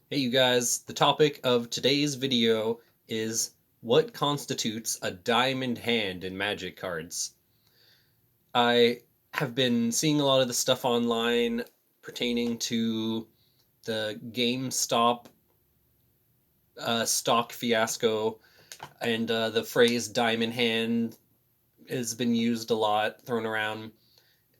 Hey you guys, the topic of today's video is what constitutes a diamond hand in Magic cards. I have been seeing a lot of the stuff online pertaining to the GameStop stock fiasco, and the phrase diamond hand has been used a lot, thrown around,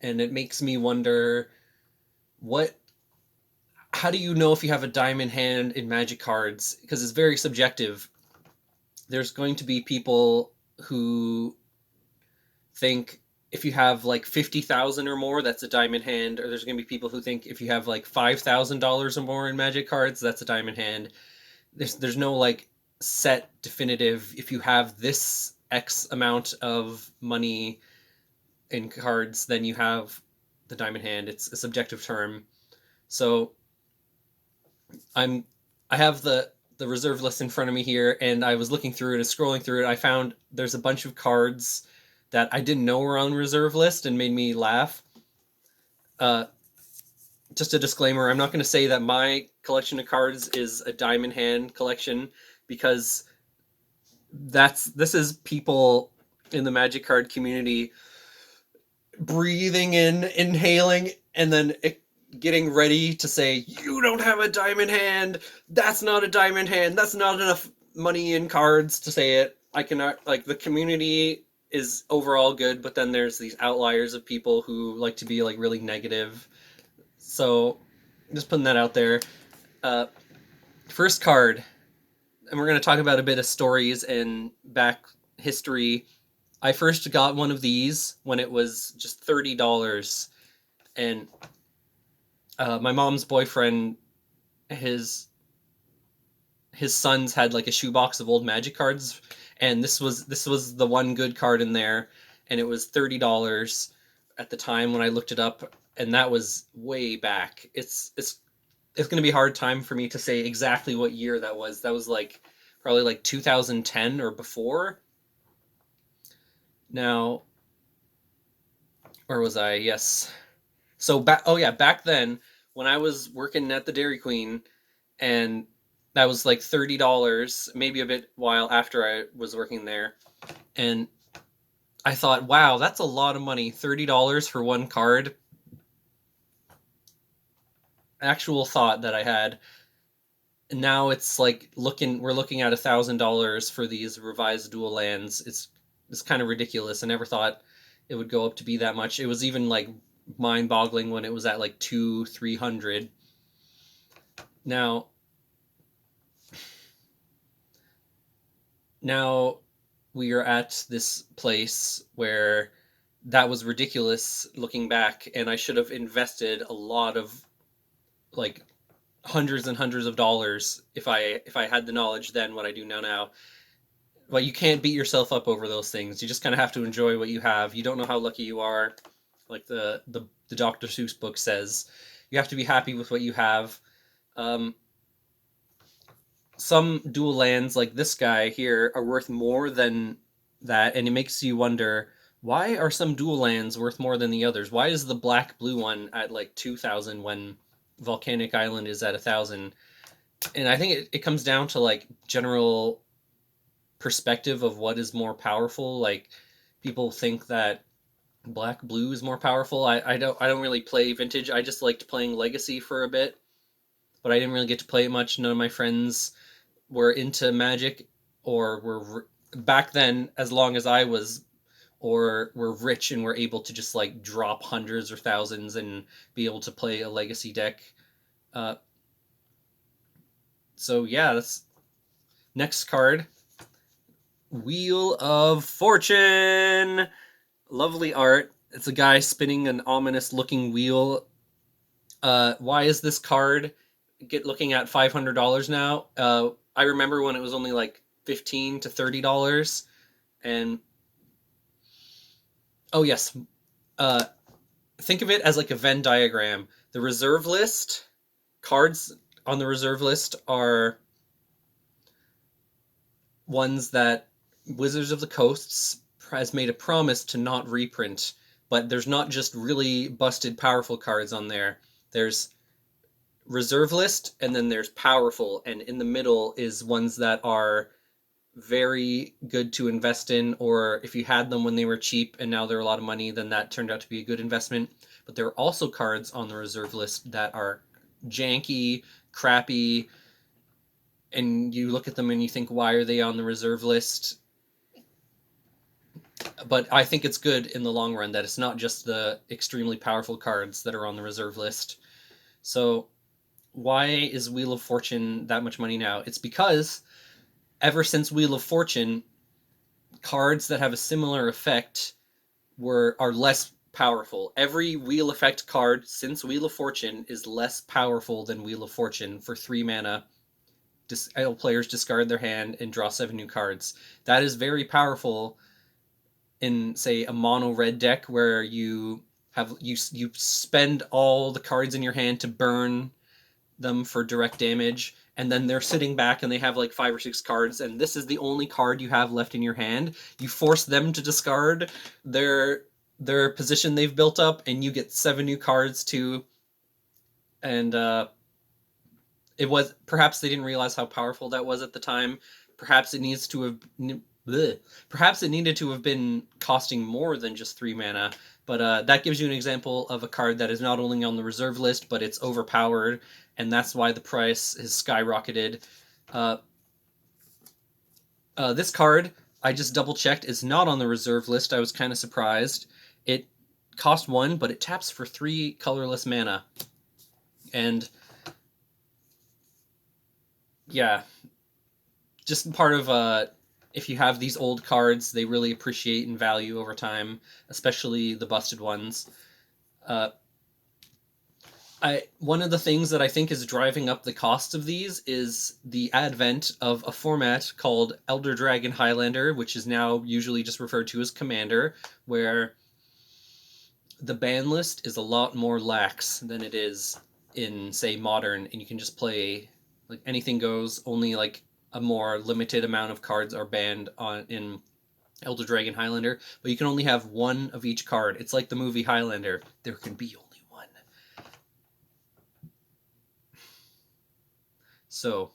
and it makes me wonder what how do you know if you have a diamond hand in Magic cards? Because it's very subjective. There's going to be people who think if you have like 50,000 or more, that's a diamond hand, or there's going to be people who think if you have like $5,000 or more in Magic cards, that's a diamond hand. There's no like set definitive if you have this X amount of money in cards, then you have the diamond hand. It's a subjective term. So I'm I have the reserve list in front of me here, and I was looking through it and scrolling through it. I found there's a bunch of cards that I didn't know were on reserve list and made me laugh. Uh, just a disclaimer: I'm not going to say that my collection of cards is a diamond hand collection because this is people in the Magic card community breathing in, inhaling, and then getting ready to say, "You don't have a diamond hand. That's not a diamond hand. That's not enough money in cards to say it." I cannot, like, the community is overall good, but then there's these outliers of people who like to be like really negative. So, just putting that out there. Uh, First card, and we're going to talk about a bit of stories and back history. I first got one of these when it was just $30, and my mom's boyfriend, his his sons had like a shoebox of old Magic cards, and this was the one good card in there, and it was $30 at the time when I looked it up, and that was way back. It's going to be a hard time for me to say exactly what year that was. That was like probably like 2010 or before. Now, where was I? Yes. So back, oh yeah, back then when I was working at the Dairy Queen, and that was like $30, maybe a bit while after I was working there, and I thought, wow, that's a lot of money, $30 for one card. Actual thought that I had. Now it's like we're looking at $1,000 for these revised dual lands. It's kind of ridiculous. I never thought it would go up to be that much. It was even like mind boggling when it was at like 300. Now now we are at this place where that was ridiculous looking back, and I should have invested a lot of like hundreds and hundreds of dollars if I had the knowledge then what I do now. But you can't beat yourself up over those things. You just kind of have to enjoy what you have. You don't know how lucky you are. Like the Dr. Seuss book says, you have to be happy with what you have. Um, some dual lands like this guy here are worth more than that, and it makes you wonder, why are some dual lands worth more than the others? Why is the black blue one at like 2,000 when Volcanic Island is at 1,000? And I think it comes down to like general perspective of what is more powerful. Like, people think that black blue is more powerful. I don't really play vintage. I just liked playing Legacy for a bit, but I didn't really get to play it much. None of my friends were into Magic, or were back then, as long as I was, or were rich and were able to just like drop hundreds or thousands and be able to play a Legacy deck. Uh, so yeah, that's next card. Wheel of Fortune. Lovely art. It's a guy spinning an ominous looking wheel. Why is this card looking at $500 now? I remember when it was only like $15 to $30, and oh yes, uh, think of it as like a Venn diagram. The reserve list cards on the reserve list are ones that Wizards of the Coasts has made a promise to not reprint. But there's not just really busted powerful cards on there. There's reserve list, and then there's powerful, and in the middle is ones that are very good to invest in, or if you had them when they were cheap and now they're a lot of money, then that turned out to be a good investment. But there are also cards on the reserve list that are janky, crappy, and you look at them and you think, why are they on the reserve list? But I think it's good in the long run that it's not just the extremely powerful cards that are on the reserve list. So why is Wheel of Fortune that much money now? It's because ever since Wheel of Fortune, cards that have a similar effect are less powerful. Every Wheel Effect card since Wheel of Fortune is less powerful than Wheel of Fortune for 3 mana. All players discard their hand and draw 7 new cards. That is very powerful in, say, a mono red deck where you spend all the cards in your hand to burn them for direct damage, and then they're sitting back and they have like 5 or 6 cards, and this is the only card you have left in your hand. You force them to discard their position they've built up, and you get 7 new cards too. And it was, perhaps they didn't realize how powerful that was at the time. Perhaps it needs to have perhaps it needed to have been costing more than just 3 mana. But that gives you an example of a card that is not only on the reserve list, but it's overpowered, and that's why the price has skyrocketed. This card, I just double-checked, is not on the reserve list. I was kind of surprised. It cost 1, but it taps for 3 colorless mana. And yeah, just part of if you have these old cards, they really appreciate in value over time, especially the busted ones. One of the things that I think is driving up the cost of these is the advent of a format called Elder Dragon Highlander, which is now usually just referred to as Commander, where the ban list is a lot more lax than it is in, say, Modern, and you can just play like anything goes. Only like a more limited amount of cards are banned in Elder Dragon Highlander, but you can only have 1 of each card. It's like the movie Highlander. There can be only 1. So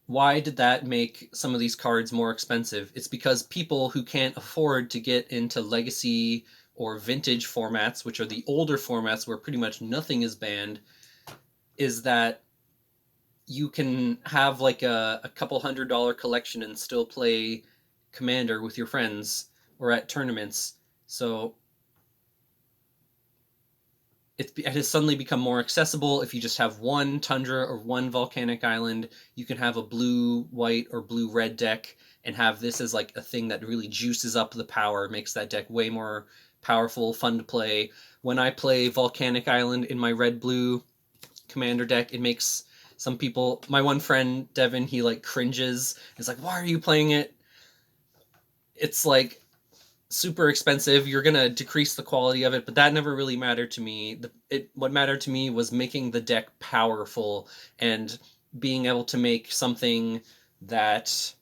why did that make some of these cards more expensive? It's because people who can't afford to get into Legacy or Vintage formats, which are the older formats where pretty much nothing is banned, is that you can have like a couple $100 collection and still play Commander with your friends or at tournaments. So it has suddenly become more accessible. If you just have 1 Tundra or 1 Volcanic Island, you can have a blue-white or blue-red deck and have this as like a thing that really juices up the power, makes that deck way more powerful, fun to play. When I play Volcanic Island in my red-blue Commander deck, it makes some people, my one friend Devin, he like cringes. He's like, why are you playing it? It's like super expensive. You're gonna decrease the quality of it, but that never really mattered to me. What mattered to me was making the deck powerful and being able to make something that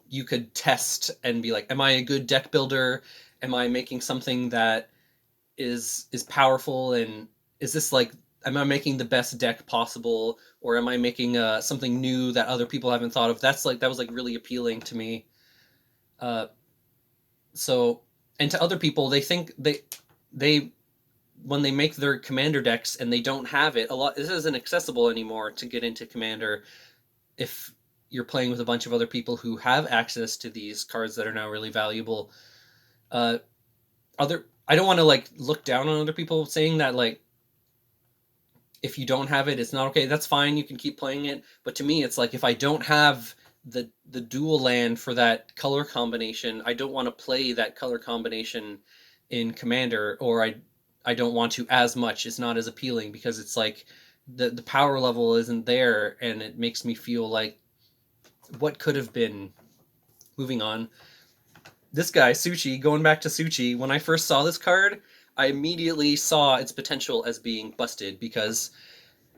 you could test and be like, am I a good deck builder? Am I making something that is powerful, and is this like, am I making the best deck possible, or am I making something new that other people haven't thought of? That was like really appealing to me. So, and to other people, they think they when they make their Commander decks and they don't have it, this isn't accessible anymore to get into Commander if you're playing with a bunch of other people who have access to these cards that are now really valuable. I don't want to like look down on other people saying that like if you don't have it, it's not okay. That's fine. You can keep playing it. But to me, it's like if I don't have the dual land for that color combination, I don't want to play that color combination in Commander, or I don't want to as much. It's not as appealing because it's like the power level isn't there, and it makes me feel like what could have been. Moving on. This guy, Suchi, going back to Suchi, when I first saw this card, I immediately saw its potential as being busted, because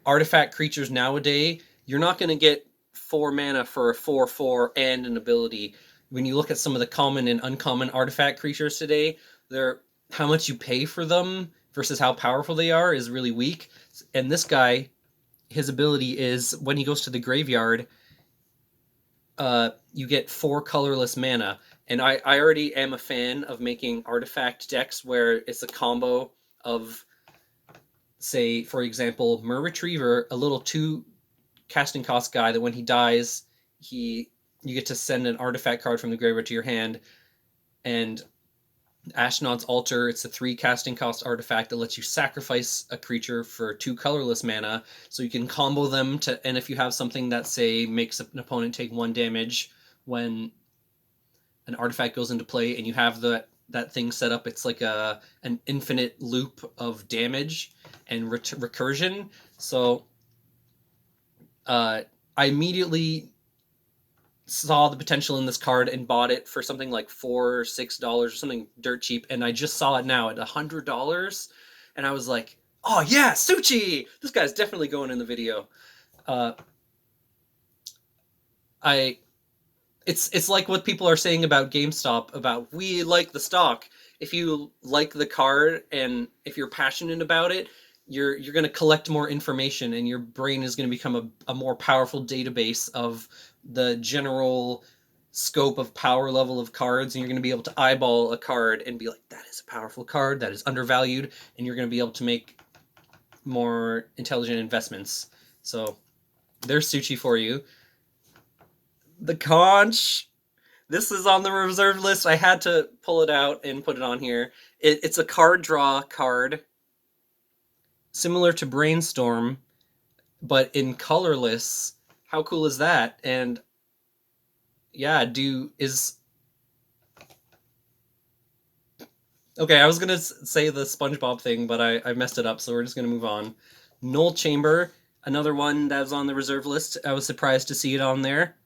artifact creatures nowadays, you're not going to get 4 mana for a 4/4 and an ability. When you look at some of the common and uncommon artifact creatures today, they're how much you pay for them versus how powerful they are is really weak. And this guy, his ability is when he goes to the graveyard, you get 4 colorless mana. And I already am a fan of making artifact decks where it's a combo of, say, for example, Mer Retriever, a little 2 casting cost guy that when he dies, you get to send an artifact card from the graveyard to your hand, and Ashnod's Altar, it's a 3 casting cost artifact that lets you sacrifice a creature for 2 colorless mana, so you can combo them to, and if you have something that, say, makes an opponent take 1 damage when an artifact goes into play, and you have that thing set up, it's like an infinite loop of damage and recursion. So I immediately saw the potential in this card and bought it for something like $4 or $6 or something dirt cheap, and I just saw it now at $100, and I was like, oh yeah, Su-Chi! This guy's definitely going in the video. It's like what people are saying about GameStop, about we like the stock. If you like the card and if you're passionate about it, you're going to collect more information, and your brain is going to become a more powerful database of the general scope of power level of cards, and you're going to be able to eyeball a card and be like, that is a powerful card, that is undervalued, and you're going to be able to make more intelligent investments. So there's Su-Chi for you. The Conch. This is on the reserve list. I had to pull it out and put it on here. It's a card draw card, similar to Brainstorm, but in colorless. How cool is that? And yeah, okay, I was gonna say the SpongeBob thing, but I messed it up, so we're just gonna move on. Null Chamber, another one that was on the reserve list. I was surprised to see it on there.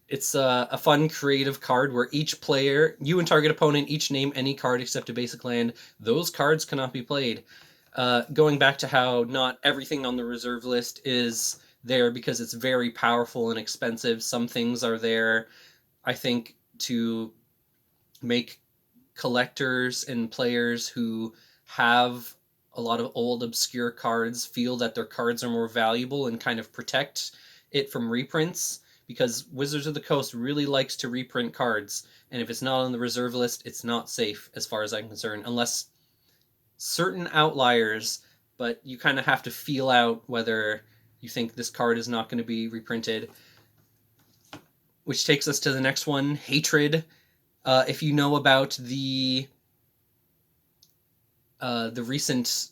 It's a fun, creative card where each player, you and target opponent, each name any card except a basic land. Those cards cannot be played. Going back to how not everything on the reserve list is there because it's very powerful and expensive. Some things are there, I think, to make collectors and players who have a lot of old, obscure cards feel that their cards are more valuable and kind of protect it from reprints. Because Wizards of the Coast really likes to reprint cards, and if it's not on the reserve list, it's not safe as far as I'm concerned, unless certain outliers, but you kind of have to feel out whether you think this card is not going to be reprinted. Which takes us to the next one, Hatred. If you know about the recent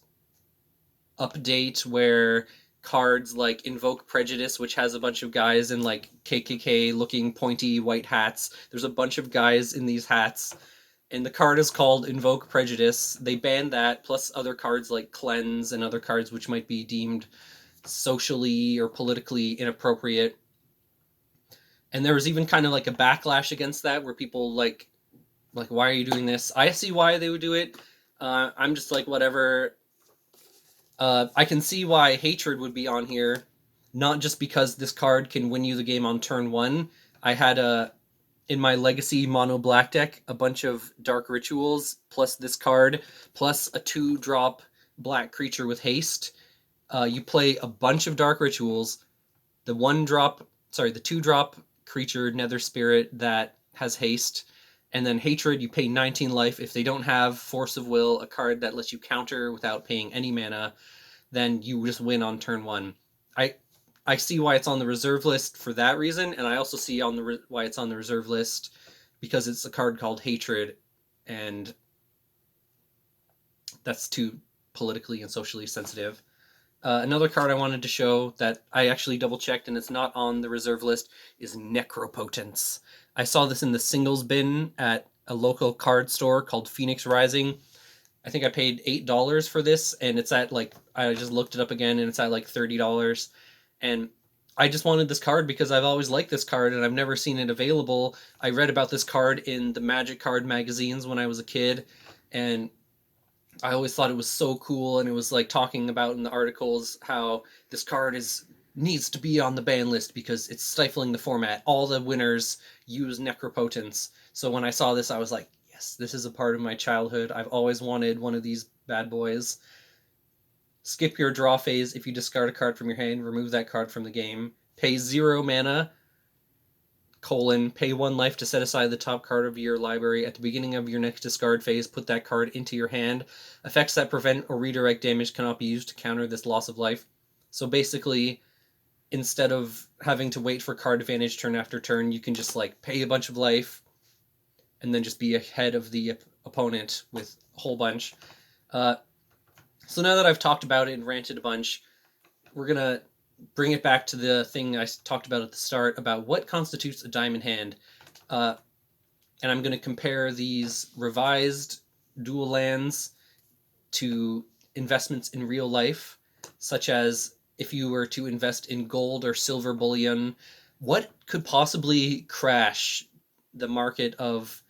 update where cards like Invoke Prejudice, which has a bunch of guys in like KKK looking pointy white hats. There's a bunch of guys in these hats, and the card is called Invoke Prejudice. They banned that, plus other cards like Cleanse and other cards which might be deemed socially or politically inappropriate. And there was even kind of like a backlash against that, where people like, why are you doing this? I see why they would do it. I'm just like, whatever. I can see why Hatred would be on here, not just because this card can win you the game on turn 1. I had in my Legacy mono black deck a bunch of Dark Rituals, plus this card, plus a 2-drop black creature with haste. You play a bunch of Dark Rituals, the 2-drop creature Nether Spirit that has haste, and then Hatred, you pay 19 life. If they don't have Force of Will, a card that lets you counter without paying any mana, then you just win on turn 1. I see why it's on the reserve list for that reason, and I also see why it's on the reserve list because it's a card called Hatred, and that's too politically and socially sensitive. Another card I wanted to show that I actually double-checked and it's not on the reserve list is Necropotence. I saw this in the singles bin at a local card store called Phoenix Rising. I think I paid $8 for this, and it's at like, I just looked it up again, and it's at like $30. And I just wanted this card because I've always liked this card, and I've never seen it available. I read about this card in the Magic card magazines when I was a kid, and I always thought it was so cool, and it was like talking about in the articles how this card needs to be on the ban list because it's stifling the format. All the winners use Necropotence. So when I saw this, I was like, yes, this is a part of my childhood. I've always wanted one of these bad boys. Skip your draw phase. If you discard a card from your hand, remove that card from the game. Pay 0 mana, pay 1 life to set aside the top card of your library. At the beginning of your next discard phase, put that card into your hand. Effects that prevent or redirect damage cannot be used to counter this loss of life. So basically, instead of having to wait for card advantage turn after turn, you can just like pay a bunch of life and then just be ahead of the opponent with a whole bunch. So now that I've talked about it and ranted a bunch, we're going to bring it back to the thing I talked about at the start about what constitutes a diamond hand. And I'm going to compare these revised dual lands to investments in real life, such as if you were to invest in gold or silver bullion, what could possibly crash the market of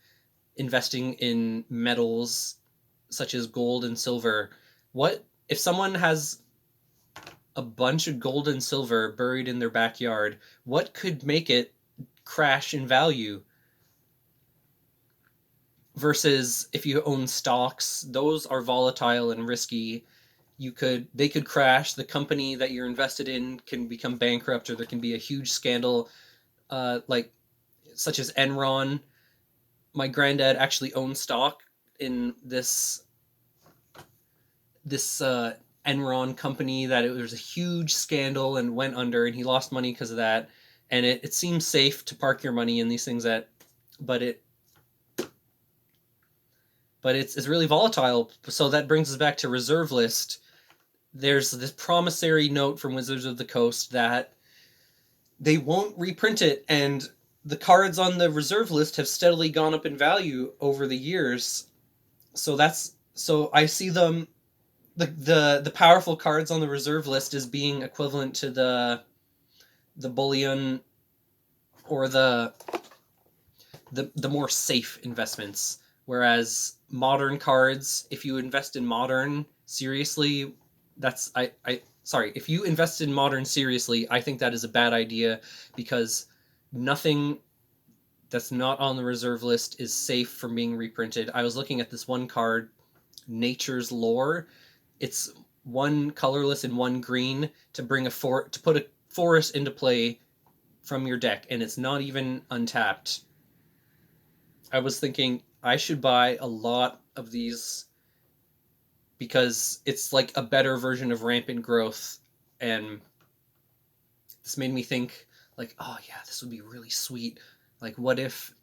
investing in metals such as gold and silver? What if someone has a bunch of gold and silver buried in their backyard? What could make it crash in value? Versus if you own stocks, those are volatile and risky. They could crash. The company that you're invested in can become bankrupt, or there can be a huge scandal, such as Enron. My granddad actually owned stock in this Enron company that it was a huge scandal and went under, and he lost money because of that. And it seems safe to park your money in these things but it's really volatile. So that brings us back to reserve list. There's this promissory note from Wizards of the Coast that they won't reprint it, and the cards on the reserve list have steadily gone up in value over the years. So I see them, the powerful cards on the reserve list as being equivalent to the bullion or the more safe investments. Whereas modern cards, if you invest in modern seriously, if you invest in modern seriously, I think that is a bad idea, because nothing that's not on the reserve list is safe from being reprinted. I was looking at this one card, Nature's Lore. It's one colorless and one green to put a forest into play from your deck, and it's not even untapped. I was thinking I should buy a lot of these because it's like a better version of Rampant Growth, and this made me think, like, oh yeah, this would be really sweet. Like, what if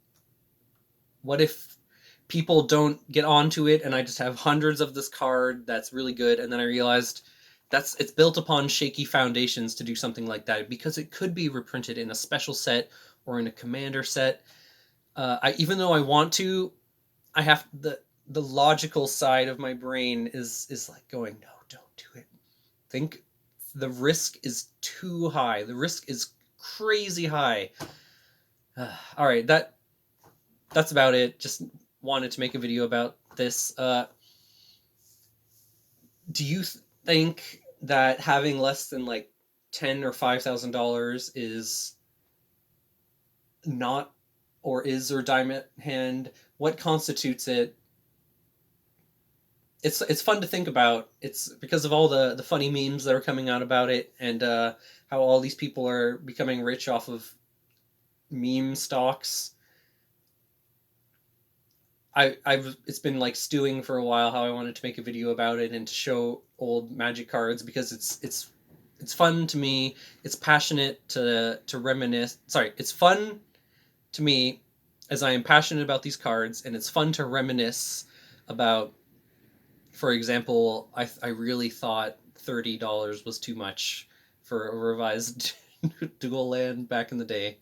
people don't get onto it and I just have hundreds of this card that's really good, and then I realized it's built upon shaky foundations to do something like that, because it could be reprinted in a special set or in a commander set. Even though I want to, I have the logical side of my brain is like going, no, don't do it. Think the risk is too high. The risk is crazy high. All right, that's about it. Just wanted to make a video about this. Do you think that having less than like $10,000 or $5,000 is not, or is, or diamond hand? What constitutes it? It's fun to think about. It's because of all the funny memes that are coming out about it, and how all these people are becoming rich off of meme stocks. It's been like stewing for a while how I wanted to make a video about it and to show old Magic cards, because it's fun to me. It's passionate to reminisce. Sorry, it's fun to me as I am passionate about these cards, and it's fun to reminisce about. For example, I really thought $30 was too much for a revised dual land back in the day.